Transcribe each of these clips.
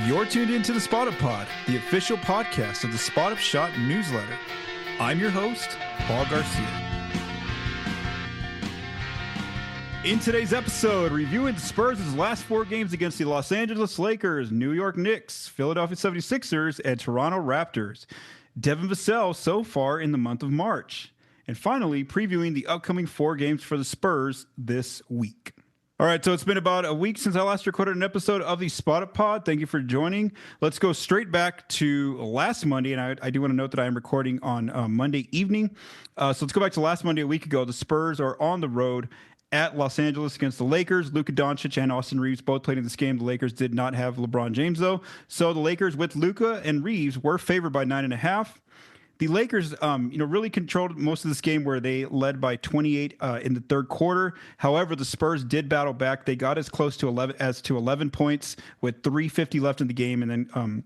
You're tuned into the Spot Up Pod, the official podcast of the Spot Up Shot newsletter. I'm your host, Paul Garcia. In today's episode, reviewing the Spurs' last four games against the Los Angeles Lakers, New York Knicks, Philadelphia 76ers, and Toronto Raptors. Devin Vassell so far in the month of March. And finally, previewing the upcoming four games for the Spurs this week. All right, so it's been about a week since I last recorded an episode of the Spot Up Pod. Thank you for joining. Let's go straight back to last Monday, and I do want to note that I am recording on Monday evening. So let's go back to last Monday, a week ago. The Spurs are on the road at Los Angeles against the Lakers. Luka Doncic and Austin Reeves both played in this game. The Lakers did not have LeBron James, though. So the Lakers with Luka and Reeves were favored by 9.5. The Lakers, really controlled most of this game where they led by 28 in the third quarter. However, the Spurs did battle back. They got as close to 11 points with 3:50 left in the game, and then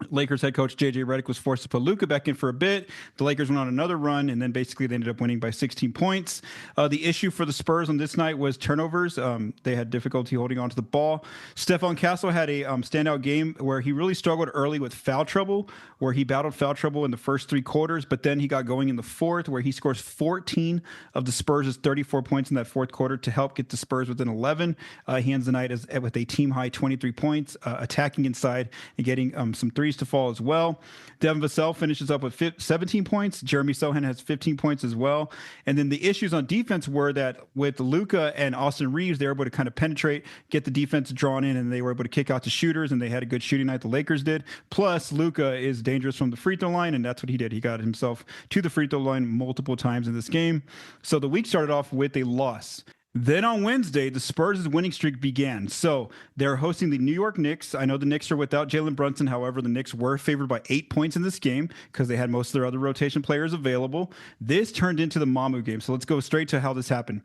Lakers head coach J.J. Redick was forced to put Luka back in for a bit. The Lakers went on another run, and then basically they ended up winning by 16 points. The issue for the Spurs on this night was turnovers. They had difficulty holding on to the ball. Stephon Castle had a standout game where he really struggled early with foul trouble, where he battled foul trouble in the first three quarters, but then he got going in the fourth, where he scores 14 of the Spurs' 34 points in that fourth quarter to help get the Spurs within 11. He ends the night with a team-high 23 points, attacking inside and getting some threes to fall as well. Devin Vassell finishes up with 17 points. Jeremy Sohan has 15 points as well. And then the issues on defense were that with Luka and Austin Reeves, they were able to kind of penetrate, get the defense drawn in, and they were able to kick out to shooters, and they had a good shooting night. The Lakers did. Plus, Luka is dangerous from the free throw line, and that's what he did. He got himself to the free throw line multiple times in this game. So the week started off with a loss. Then on Wednesday, the Spurs' winning streak began. So they're hosting the New York Knicks. I know the Knicks are without Jalen Brunson. However, the Knicks were favored by 8 points in this game because they had most of their other rotation players available. This turned into the Mamu game. So let's go straight to how this happened.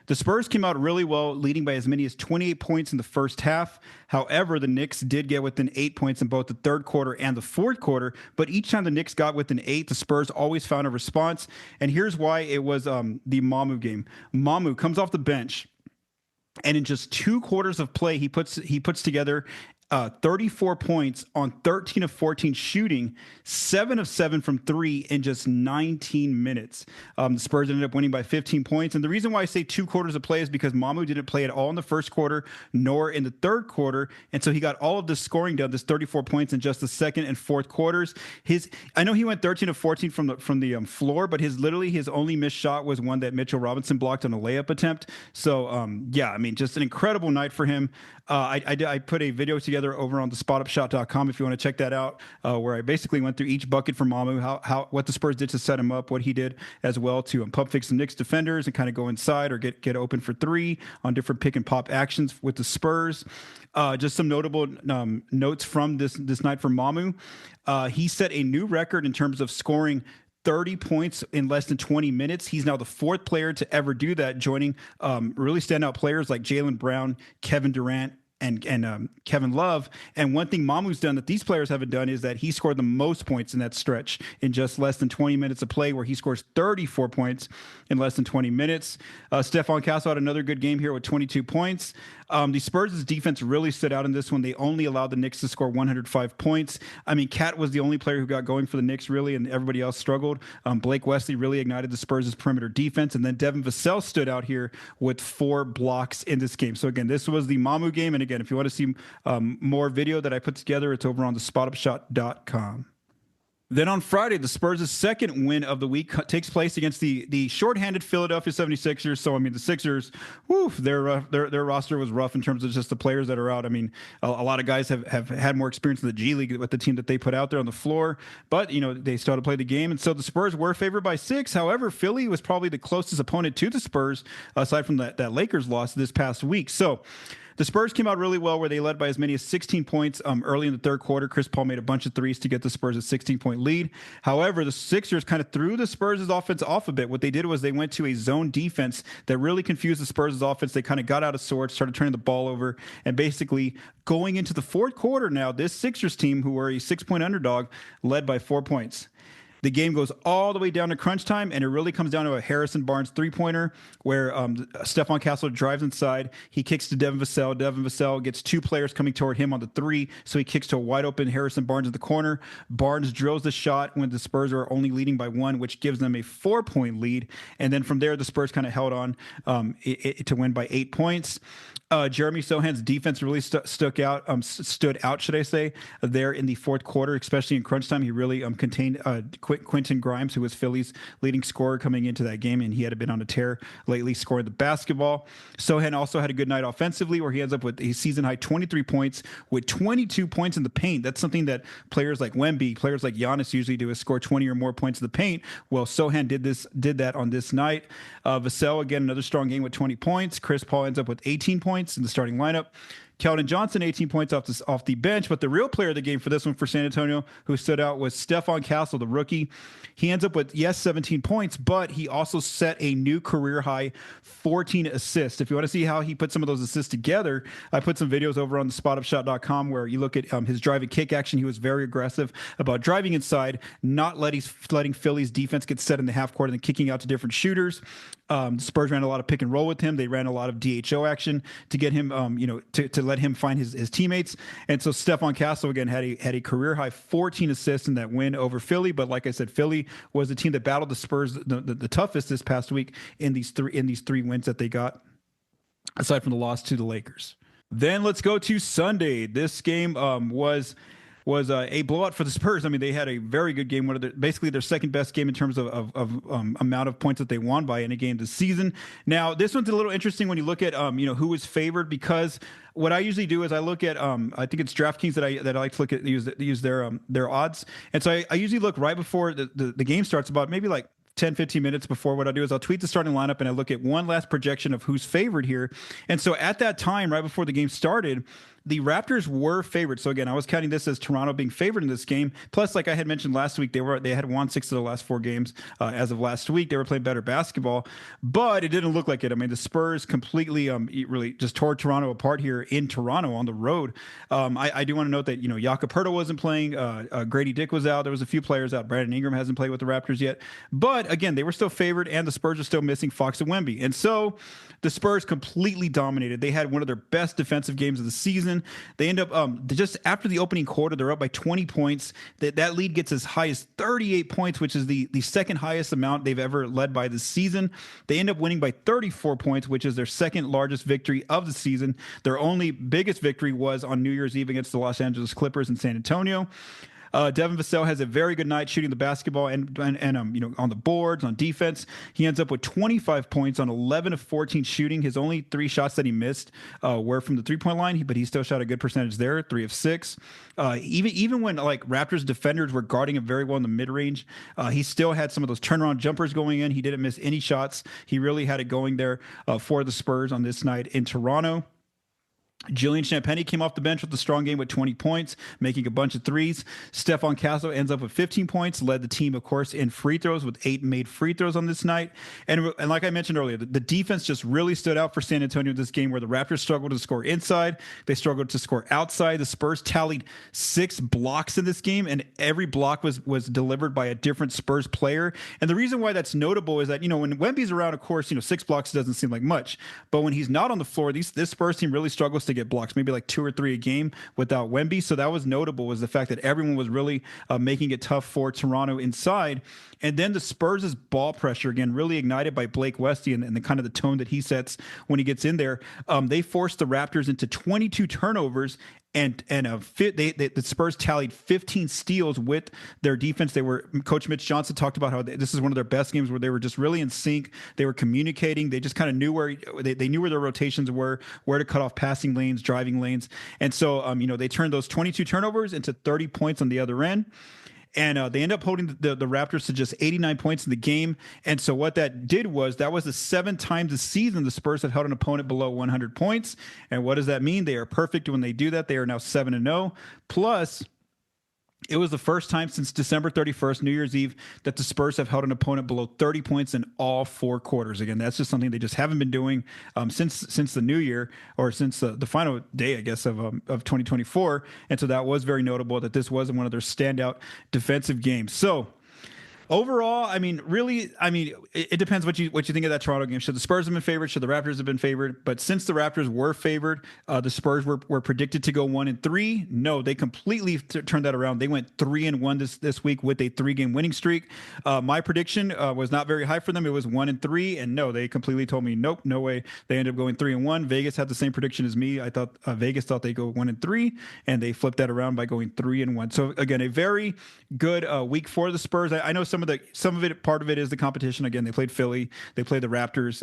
The Spurs came out really well, leading by as many as 28 points in the first half. However, the Knicks did get within 8 points in both the third quarter and the fourth quarter. But each time the Knicks got within 8, the Spurs always found a response. And here's why it was the Mamu game. Mamu comes off the bench, and in just 2 quarters of play, he puts together 34 points on 13 of 14 shooting, 7 of 7 from 3 in just 19 minutes. The Spurs ended up winning by 15 points. And the reason why I say 2 quarters of play is because Mamu didn't play at all in the first quarter, nor in the third quarter. And so he got all of this scoring done, this 34 points in just the second and fourth quarters. I know he went 13 of 14 from the floor, but his only missed shot was one that Mitchell Robinson blocked on a layup attempt. So, just an incredible night for him. I put a video together over on the spotupshot.com if you want to check that out, where I basically went through each bucket for Mamu, what the Spurs did to set him up, what he did as well to pump fix the Knicks defenders and kind of go inside or get open for three on different pick and pop actions with the Spurs. Just some notable notes from this night for Mamu. He set a new record in terms of scoring 30 points in less than 20 minutes. He's now the 4th player to ever do that, joining really standout players like Jaylen Brown, Kevin Durant, and Kevin Love. And one thing Mamu's done that these players haven't done is that he scored the most points in that stretch in just less than 20 minutes of play, where he scores 34 points in less than 20 minutes. Stephon Castle had another good game here with 22 points. The Spurs' defense really stood out in this one. They only allowed the Knicks to score 105 points. I mean, Cat was the only player who got going for the Knicks, really, and everybody else struggled. Blake Wesley really ignited the Spurs' perimeter defense, and then Devin Vassell stood out here with 4 blocks in this game. So, again, this was the Mamu game, and again, if you want to see more video that I put together, it's over on the spotupshot.com. Then on Friday, the Spurs' second win of the week takes place against the shorthanded Philadelphia 76ers. So, I mean, the Sixers, their roster was rough in terms of just the players that are out. I mean, a lot of guys have had more experience in the G League with the team that they put out there on the floor. But, they still had to play the game. And so the Spurs were favored by 6. However, Philly was probably the closest opponent to the Spurs, aside from that Lakers loss this past week. So, the Spurs came out really well, where they led by as many as 16 points early in the third quarter. Chris Paul made a bunch of threes to get the Spurs a 16-point lead. However, the Sixers kind of threw the Spurs' offense off a bit. What they did was they went to a zone defense that really confused the Spurs' offense. They kind of got out of sorts, started turning the ball over, and basically going into the fourth quarter now, this Sixers team, who were a 6-point underdog, led by 4 points. The game goes all the way down to crunch time, and it really comes down to a Harrison Barnes three-pointer where Stephon Castle drives inside. He kicks to Devin Vassell. Devin Vassell gets two players coming toward him on the three, so he kicks to a wide-open Harrison Barnes in the corner. Barnes drills the shot when the Spurs are only leading by one, which gives them a 4-point lead. And then from there, the Spurs kind of held on to win by 8 points. Jeremy Sohan's defense really stood out, should I say, there in the fourth quarter, especially in crunch time. He really contained Quentin Grimes, who was Philly's leading scorer coming into that game, and he had been on a tear lately scoring the basketball. Sohan also had a good night offensively, where he ends up with a season-high 23 points with 22 points in the paint. That's something that players like Wemby, players like Giannis usually do, is score 20 or more points in the paint. Well, Sohan did that on this night. Vassell, again, another strong game with 20 points. Chris Paul ends up with 18 points in the starting lineup. Keldon Johnson, 18 points off the bench, but the real player of the game for this one for San Antonio, who stood out, was Stephon Castle, the rookie. He ends up with, 17 points, but he also set a new career high 14 assists. If you want to see how he put some of those assists together, I put some videos over on the spotupshot.com where you look at his drive and kick action. He was very aggressive about driving inside, not letting Philly's defense get set in the half court and then kicking out to different shooters. The Spurs ran a lot of pick and roll with him. They ran a lot of DHO action to get him, to let him find his teammates. And so Stephon Castle again had a career high 14 assists in that win over Philly. But like I said, Philly was the team that battled the Spurs the toughest this past week in these three wins that they got, aside from the loss to the Lakers. Then let's go to Sunday. This game was a blowout for the Spurs. I mean, they had a very good game. Basically their second best game in terms of amount of points that they won by in a game this season. Now, this one's a little interesting when you look at who was favored, because what I usually do is I look at I think it's DraftKings that I like to look at, use their odds. And so I usually look right before the game starts, about maybe like 10, 15 minutes before. What I'll do is I'll tweet the starting lineup and I look at one last projection of who's favored here. And so at that time, right before the game started, the Raptors were favored. So again, I was counting this as Toronto being favored in this game. Plus, like I had mentioned last week, they had won 6 of the last 4 games as of last week. They were playing better basketball, but it didn't look like it. I mean, the Spurs completely really just tore Toronto apart here in Toronto on the road. I do want to note that Jakob Poeltl wasn't playing. Grady Dick was out. There was a few players out. Brandon Ingram hasn't played with the Raptors yet. But again, they were still favored, and the Spurs are still missing Fox and Wemby. And so the Spurs completely dominated. They had one of their best defensive games of the season. They end up just after the opening quarter, they're up by 20 points. That lead gets as high as 38 points, which is the second highest amount they've ever led by this season. They end up winning by 34 points, which is their second largest victory of the season. Their only biggest victory was on New Year's Eve against the Los Angeles Clippers in San Antonio. Devin Vassell has a very good night shooting the basketball and on the boards, on defense. He ends up with 25 points on 11 of 14 shooting. His only 3 shots that he missed were from the three-point line, but he still shot a good percentage there, 3 of 6. Even when like Raptors defenders were guarding him very well in the mid-range, he still had some of those turnaround jumpers going in. He didn't miss any shots. He really had it going there for the Spurs on this night in Toronto. Julian Champagnie came off the bench with a strong game with 20 points, making a bunch of threes. Stephon Castle ends up with 15 points, led the team, of course, in free throws with 8 made free throws on this night. And like I mentioned earlier, the defense just really stood out for San Antonio in this game, where the Raptors struggled to score inside. They struggled to score outside. The Spurs tallied 6 blocks in this game, and every block was delivered by a different Spurs player. And the reason why that's notable is that, when Wemby's around, of course, 6 blocks doesn't seem like much. But when he's not on the floor, this Spurs team really struggles to get blocks, maybe like 2 or 3 a game without Wemby. So that was notable, was the fact that everyone was really making it tough for Toronto inside. And then the Spurs' ball pressure, again, really ignited by Blake Westy and the kind of the tone that he sets when he gets in there. They forced the Raptors into 22 turnovers. And the Spurs tallied 15 steals with their defense. Coach Mitch Johnson talked about how this is one of their best games, where they were just really in sync. They were communicating. They just kind of knew where they knew where their rotations were, where to cut off passing lanes, driving lanes. And so they turned those 22 turnovers into 30 points on the other end. And they end up holding the Raptors to just 89 points in the game. And so what that did was, that was the 7th time this season the Spurs have held an opponent below 100 points. And what does that mean? They are perfect when they do that. They are now 7-0. Plus, it was the first time since December 31st, New Year's Eve, that the Spurs have held an opponent below 30 points in all 4 quarters. Again, that's just something they just haven't been doing since the new year, or since the final day, I guess, of 2024. And so that was very notable, that this wasn't one of their standout defensive games. So Overall, I mean, really, I mean, it depends what you think of that Toronto game. Should the Spurs have been favored? Should the Raptors have been favored? But since the Raptors were favored, the Spurs were predicted to go 1-3. No, they completely turned that around. They went 3-1 this week with a 3-game winning streak. My prediction was not very high for them. It was 1-3, and no, they completely told me nope, no way. They ended up going 3-1. Vegas had the same prediction as me. I thought Vegas thought they'd go 1-3, and they flipped that around by going 3-1. So again, a very good week for the Spurs. I know some of it, part of it is the competition. Again, they played Philly, they played the Raptors,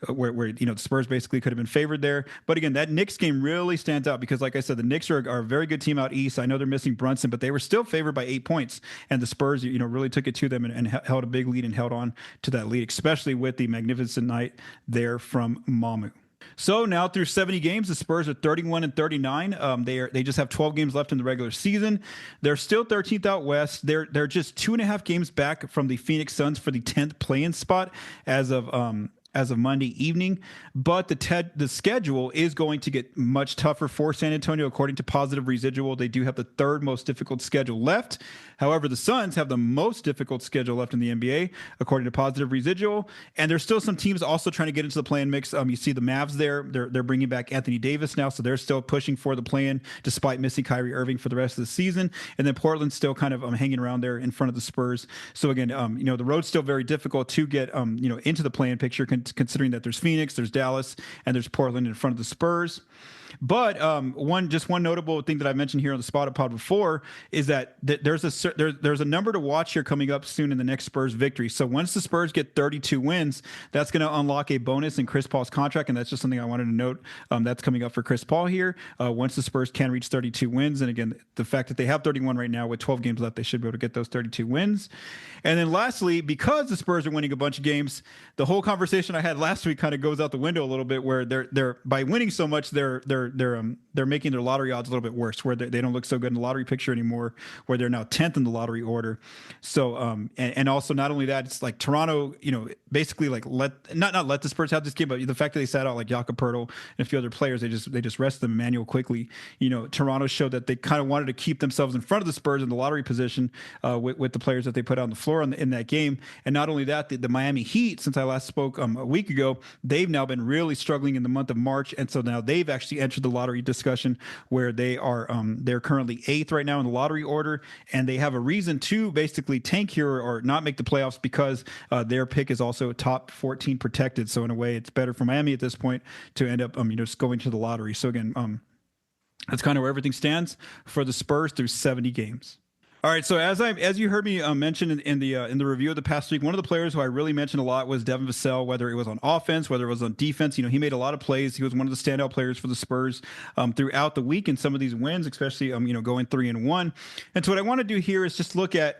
where the Spurs basically could have been favored there. But again, that Knicks game really stands out because, like I said, the Knicks are a very good team out east. I know they're missing Brunson, but they were still favored by 8 points, and the Spurs, really took it to them and held a big lead and held on to that lead, especially with the magnificent night there from Mamu. So now through 70 games, the Spurs are 31-39. They just have 12 games left in the regular season. They're still 13th out west. They're just 2.5 games back from the Phoenix Suns for the 10th play-in spot as of Monday evening. But the schedule is going to get much tougher for San Antonio. According to Positive Residual, they do have the third most difficult schedule left. However, the Suns have the most difficult schedule left in the NBA, according to Positive Residual. And there's still some teams also trying to get into the play-in mix. You see the Mavs there. They're bringing back Anthony Davis now, so they're still pushing for the play-in despite missing Kyrie Irving for the rest of the season. And then Portland's still kind of hanging around there in front of the Spurs. So again, the road's still very difficult to get into the play-in picture, considering that there's Phoenix, there's Dallas, and there's Portland in front of the Spurs. But one notable thing that I mentioned here on the Spotted Pod before is that there's a number to watch here coming up soon in the next Spurs victory. So once the Spurs get 32 wins, that's going to unlock a bonus in Chris Paul's contract, and that's just something I wanted to note. That's coming up for Chris Paul here. Once the Spurs can reach 32 wins, and again, the fact that they have 31 right now with 12 games left, they should be able to get those 32 wins. And then lastly, because the Spurs are winning a bunch of games, the whole conversation I had last week kind of goes out the window a little bit, where they're by winning so much, they're making their lottery odds a little bit worse, where they don't look so good in the lottery picture anymore, where they're now 10th in the lottery order. So and also not only that, it's like Toronto, basically like not let the Spurs have this game, but the fact that they sat out like Jakob Poeltl and a few other players, they just rested them. Emmanuel quickly. Toronto showed that they kind of wanted to keep themselves in front of the Spurs in the lottery position with the players that they put on the floor in that game. And not only that, the Miami Heat, since I last spoke a week ago, they've now been really struggling in the month of March, and so now they've actually entered the lottery discussion, where they're currently 8th right now in the lottery order, and they have a reason to basically tank here or not make the playoffs because their pick is also top 14 protected. So in a way, it's better for Miami at this point to end up just going to the lottery. So again, that's kind of where everything stands for the Spurs through 70 games. All right, so as you heard me mention in the review of the past week, one of the players who I really mentioned a lot was Devin Vassell. Whether it was on offense, whether it was on defense, he made a lot of plays. He was one of the standout players for the Spurs throughout the week in some of these wins, especially going 3-1. And so what I want to do here is just look at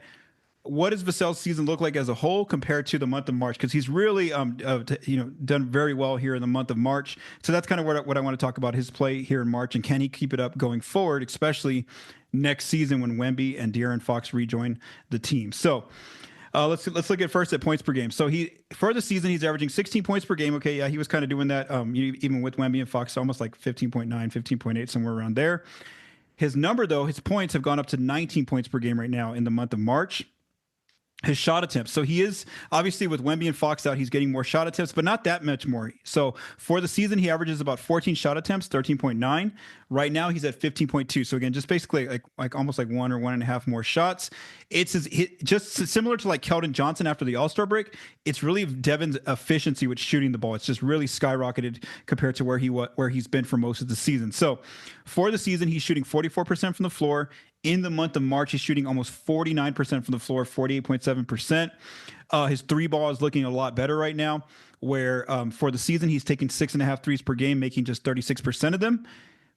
what does Vassell's season look like as a whole compared to the month of March, because he's really done very well here in the month of March. So that's kind of what I want to talk about, his play here in March, and can he keep it up going forward, especially next season when Wemby and De'Aaron Fox rejoin the team. So let's look at first at points per game. So for the season, he's averaging 16 points per game. Okay, yeah, he was kind of doing that even with Wemby and Fox, almost like 15.9, 15.8, somewhere around there. His number, though, his points have gone up to 19 points per game right now in the month of March. His shot attempts. So he is obviously, with Wemby and Fox out, he's getting more shot attempts, but not that much more. So for the season, he averages about 14 shot attempts, 13.9. Right now, he's at 15.2. So again, just basically like almost like 1 or 1.5 more shots. It's just similar to like Keldon Johnson after the All-Star break. It's really Devin's efficiency with shooting the ball. It's just really skyrocketed compared to where he's been for most of the season. So for the season, he's shooting 44% from the floor. In the month of March, he's shooting almost 49% from the floor, 48.7%. His three ball is looking a lot better right now, where for the season, he's taking 6.5 threes per game, making just 36% of them.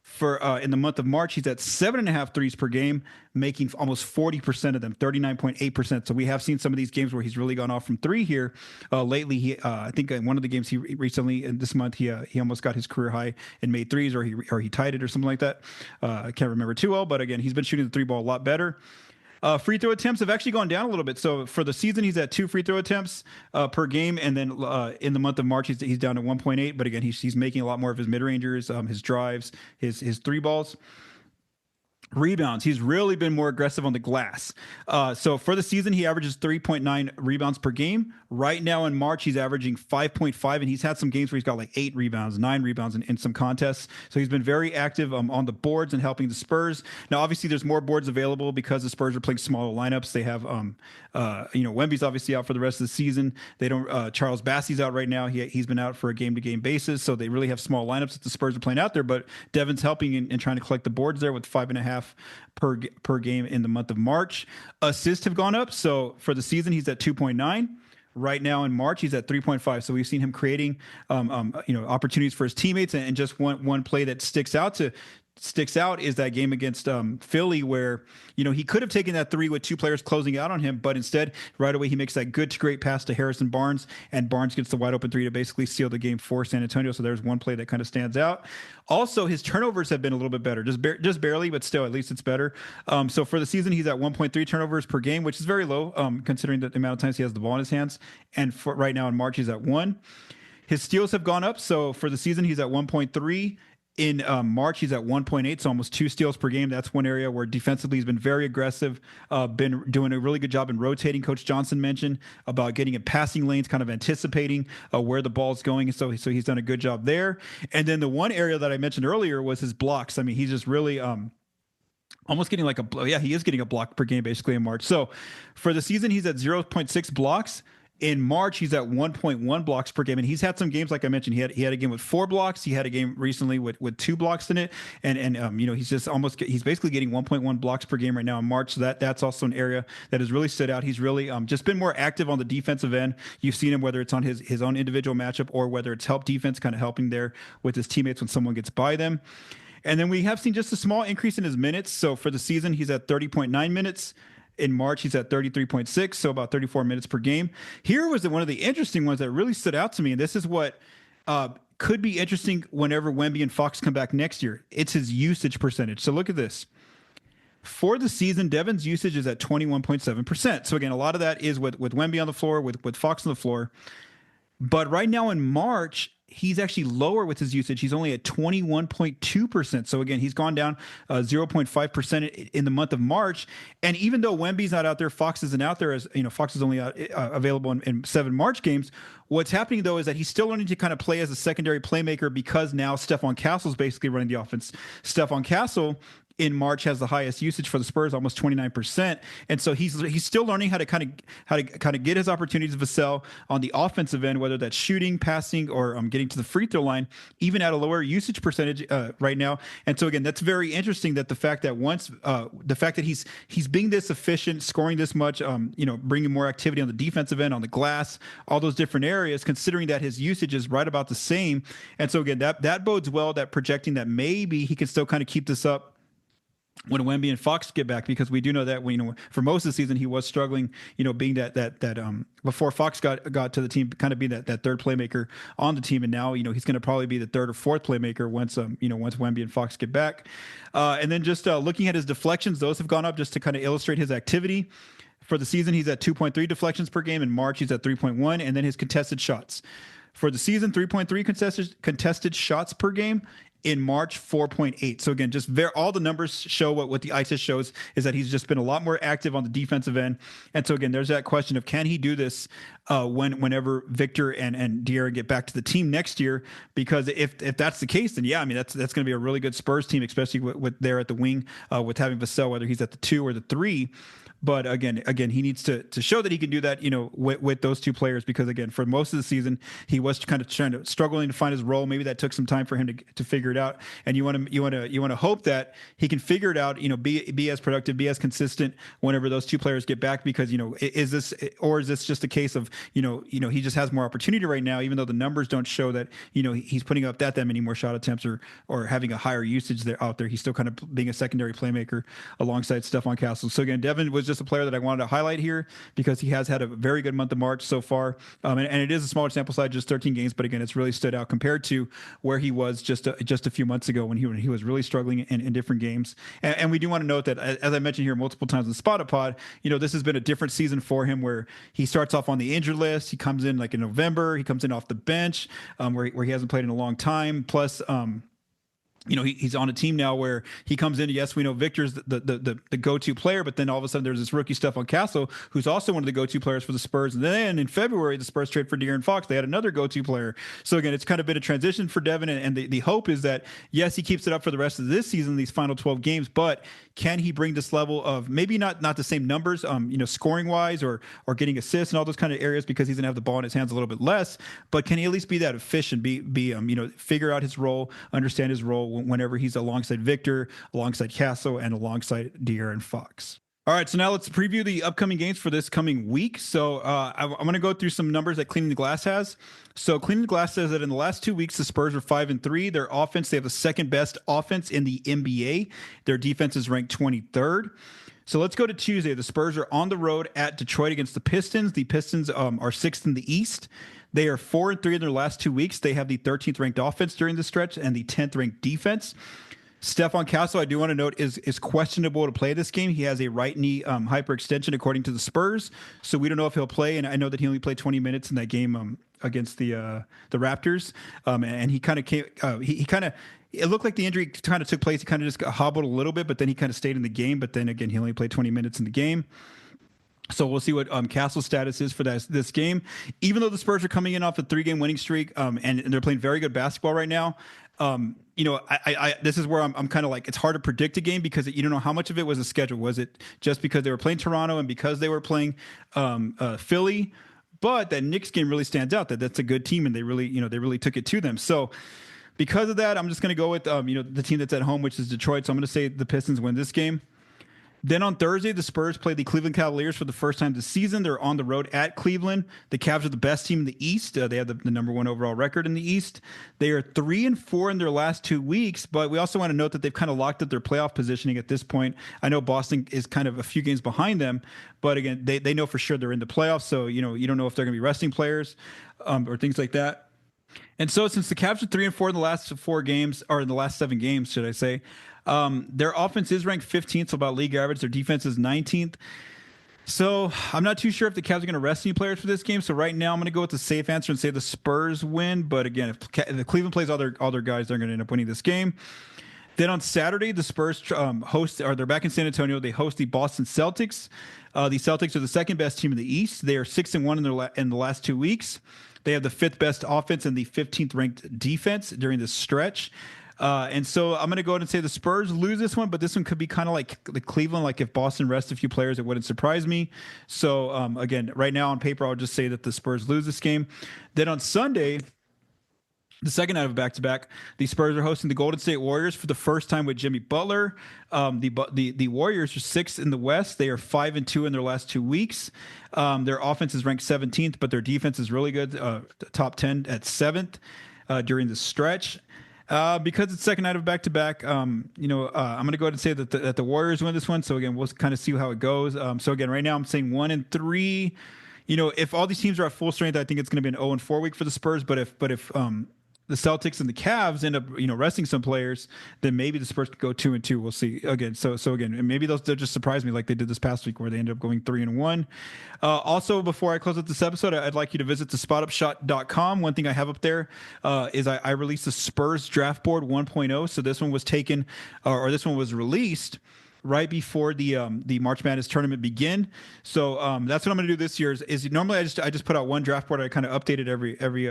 For in the month of March, he's at 7.5 threes per game, making almost 40% of them, 39.8%. So we have seen some of these games where he's really gone off from three here. Lately, I think in one of the games he recently in this month, he almost got his career high and made threes, or he tied it or something like that. I can't remember too well, but again, he's been shooting the three ball a lot better. Free throw attempts have actually gone down a little bit. So for the season, he's at 2 free throw attempts per game, and then in the month of March, he's down to 1.8. But again, he's making a lot more of his mid rangers, his drives, his three balls. Rebounds. He's really been more aggressive on the glass. So for the season, he averages 3.9 rebounds per game. Right now in March, he's averaging 5.5, and he's had some games where he's got like 8 rebounds, 9 rebounds in some contests. So he's been very active on the boards and helping the Spurs. Now, obviously, there's more boards available because the Spurs are playing smaller lineups. They have, Wemby's obviously out for the rest of the season. They don't. Charles Bassey's out right now. He's been out for a game-to-game basis. So they really have small lineups that the Spurs are playing out there. But Devin's helping and trying to collect the boards there with 5.5 per game in the month of March. Assists have gone up. So for the season, he's at 2.9. Right now in March, he's at 3.5. So we've seen him creating, opportunities for his teammates. And just one play that sticks out is that game against Philly where, he could have taken that 3 with 2 players closing out on him, but instead right away he makes that good to great pass to Harrison Barnes, and Barnes gets the wide open 3 to basically seal the game for San Antonio. So there's one play that kind of stands out. Also, his turnovers have been a little bit better, just barely, but still at least it's better. So for the season, he's at 1.3 turnovers per game, which is very low considering the amount of times he has the ball in his hands. And for right now in March, he's at 1. His steals have gone up. So for the season, he's at 1.3. In March, he's at 1.8, so almost 2 steals per game. That's one area where defensively he's been very aggressive, been doing a really good job in rotating. Coach Johnson mentioned about getting in passing lanes, kind of anticipating where the ball's going. So he's done a good job there. And then the one area that I mentioned earlier was his blocks. I mean, he's just really almost getting he is getting a block per game basically in March. So for the season, he's at 0.6 blocks. In March, he's at 1.1 blocks per game, and he's had some games like I mentioned. He had a game with 4 blocks. He had a game recently with 2 blocks in it, and he's basically getting 1.1 blocks per game right now in March. So that's also an area that has really stood out. He's really just been more active on the defensive end. You've seen him whether it's on his own individual matchup or whether it's help defense, kind of helping there with his teammates when someone gets by them. And then we have seen just a small increase in his minutes. So for the season, he's at 30.9 minutes. In March, he's at 33.6, so about 34 minutes per game. Here was one of the interesting ones that really stood out to me, and this is what could be interesting whenever Wemby and Fox come back next year. It's his usage percentage. So look at this. For the season, Devin's usage is at 21.7%. So again, a lot of that is with Wemby on the floor, with Fox on the floor. But right now in March, he's actually lower with his usage. He's only at 21.2%. So again, he's gone down 0.5% in the month of March. And even though Wemby's not out there, Fox isn't out there, as Fox is only available in 7 March games. What's happening though is that he's still learning to kind of play as a secondary playmaker because now Stephon Castle's basically running the offense. Stephon Castle in March has the highest usage for the Spurs, almost 29%. And so he's still learning how to kind of get his opportunities to Vassell on the offensive end, whether that's shooting, passing, or getting to the free throw line, even at a lower usage percentage right now. And so again, that's very interesting that the fact that he's being this efficient, scoring this much, bringing more activity on the defensive end, on the glass, all those different areas, considering that his usage is right about the same. And so again, that bodes well, that projecting that maybe he can still kind of keep this up when Wemby and Fox get back, because we do know that for most of the season he was struggling, being that before Fox got to the team, kind of being that third playmaker on the team, and now he's going to probably be the third or fourth playmaker once Wemby and Fox get back. And then just looking at his deflections, those have gone up just to kind of illustrate his activity. For the season, he's at 2.3 deflections per game. In March, he's at 3.1, and then his contested shots. For the season, 3.3 contested shots per game. In March, 4.8. So again, just all the numbers show what the ISIS shows is that he's just been a lot more active on the defensive end. And so again, there's that question of can he do this whenever Victor and De'Aaron get back to the team next year? Because if that's the case, then yeah, I mean that's going to be a really good Spurs team, especially with there at the wing with having Vassell, whether he's at the 2 or the 3. But again, he needs to show that he can do that, with those 2 players, because again, for most of the season, he was kind of struggling to find his role. Maybe that took some time for him to figure it out. And you want to hope that he can figure it out, be as productive, be as consistent whenever those 2 players get back, because, is this just a case of, he just has more opportunity right now, even though the numbers don't show that, he's putting up that many more shot attempts or having a higher usage out there. He's still kind of being a secondary playmaker alongside Stephon Castle. So again, Devin was just a player that I wanted to highlight here because he has had a very good month of March so far. And it is a smaller sample size, just 13 games, but again, it's really stood out compared to where he was just a few months ago when he was really struggling in different games. And we do want to note that, as I mentioned here multiple times in Spotted Pod, this has been a different season for him where he starts off on the injured list. He comes in like in November, he comes in off the bench where he hasn't played in a long time. Plus, he's on a team now where he comes in. Yes, we know Victor's the go-to player, but then all of a sudden there's this rookie Stephon Castle, who's also one of the go-to players for the Spurs. And then in February, the Spurs trade for De'Aaron Fox. They had another go-to player. So again, it's kind of been a transition for Devin. And the hope is that, yes, he keeps it up for the rest of this season, these final 12 games, but can he bring this level of maybe not the same numbers, scoring wise or getting assists and all those kind of areas, because he's going to have the ball in his hands a little bit less, but can he at least be that efficient, figure out his role, understand his role whenever he's alongside Victor, alongside Castle, and alongside De'Aaron Fox. All right, so now let's preview the upcoming games for this coming week. So I'm going to go through some numbers that Cleaning the Glass has. So Cleaning the Glass says that in the last 2 weeks, the Spurs are 5-3. Their offense, they have the second best offense in the NBA. Their defense is ranked 23rd. So let's go to Tuesday. The Spurs are on the road at Detroit against the Pistons. The Pistons are 6th in the East. They are 4-3 in their last 2 weeks. They have the 13th ranked offense during the stretch and the 10th ranked defense. Stephon Castle, I do want to note, is questionable to play this game. He has a right knee hyperextension, according to the Spurs. So we don't know if he'll play. And I know that he only played 20 minutes in that game against the Raptors. And he kind of came. It looked like the injury kind of took place. He kind of just got hobbled a little bit, but then he kind of stayed in the game. But then again, he only played 20 minutes in the game. So we'll see what Castle's status is for this game. Even though the Spurs are coming in off a 3-game winning streak, and they're playing very good basketball right now, this is where I'm kind of like, it's hard to predict a game because you don't know how much of it was a schedule. Was it just because they were playing Toronto and because they were playing Philly? But that Knicks game really stands out. That's a good team, and they really took it to them. So because of that, I'm just going to go with the team that's at home, which is Detroit. So I'm going to say the Pistons win this game. Then on Thursday, the Spurs play the Cleveland Cavaliers for the first time this season. They're on the road at Cleveland. The Cavs are the best team in the East. They have the number 1 overall record in the East. They are 3-4 in their last 2 weeks, but we also want to note that they've kind of locked up their playoff positioning at this point. I know Boston is kind of a few games behind them, but again, they know for sure they're in the playoffs. So, you don't know if they're going to be resting players or things like that. And so since the Cavs are 3-4 in the last 4 games, or in the last 7 games, should I say, their offense is ranked 15th, so about league average. Their defense is 19th. So I'm not too sure if the Cavs are going to rest any players for this game. So right now I'm going to go with the safe answer and say the Spurs win. But again, if the Cleveland plays all their guys, they're going to end up winning this game. Then on Saturday, the Spurs they're back in San Antonio. They host the Boston Celtics. The Celtics are the second best team in the East. They are 6-1 in the last 2 weeks. They have the 5th best offense and the 15th ranked defense during this stretch. And so I'm going to go ahead and say the Spurs lose this one, but this one could be kind of like the Cleveland. Like if Boston rests a few players, it wouldn't surprise me. So again, right now on paper, I'll just say that the Spurs lose this game. Then on Sunday, the second night of a back-to-back, the Spurs are hosting the Golden State Warriors for the first time with Jimmy Butler. The Warriors are 6th in the West. They are 5-2 in their last 2 weeks. Their offense is ranked 17th, but their defense is really good, top 10 at 7th during the stretch. Because it's second night of back-to-back, I'm going to go ahead and say that the Warriors win this one. So again, we'll kind of see how it goes. So again, right now I'm saying 1-3. If all these teams are at full strength, I think it's going to be an 0-4 week for the Spurs. But if the Celtics and the Cavs end up, resting some players, then maybe the Spurs could go 2-2. We'll see again. So again, and maybe they'll just surprise me like they did this past week where they ended up going 3-1. Also, before I close out this episode, I'd like you to visit the spotupshot.com. One thing I have up there is I released the Spurs draft board 1.0. So this one was taken, or this one was released right before the March Madness tournament begin. So that's what I'm going to do this year. Is normally I just put out one draft board. I kind of update it every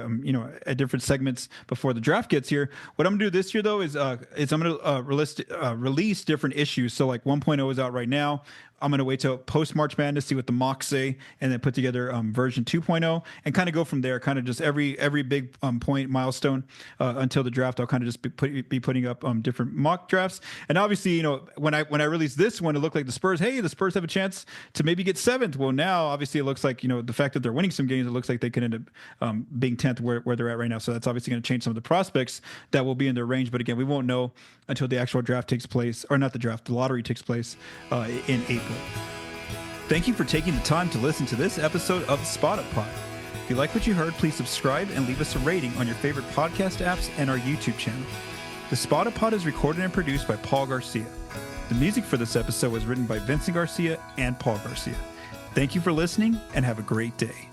at different segments before the draft gets here. What I'm going to do this year though is I'm going to release different issues. So like 1.0 is out right now. I'm going to wait till post March Madness, see what the mocks say, and then put together version 2.0 and kind of go from there. Kind of just every big point milestone until the draft. I'll kind of just be putting up different mock drafts. And obviously, when I released this one, it looked like the Spurs have a chance to maybe get 7th. Well, now obviously it looks like the fact that they're winning some games, it looks like they could end up being 10th where they're at right now. So that's obviously going to change some of the prospects that will be in their range. But again, we won't know until the actual draft takes place, or not the draft, the lottery takes place in April. Thank you for taking the time to listen to this episode of Spot Up Pod. If you like what you heard, please subscribe and leave us a rating on your favorite podcast apps and our YouTube channel. The Spot Up Pod is recorded and produced by Paul Garcia. The music for this episode was written by Vincent Garcia and Paul Garcia. Thank you for listening and have a great day.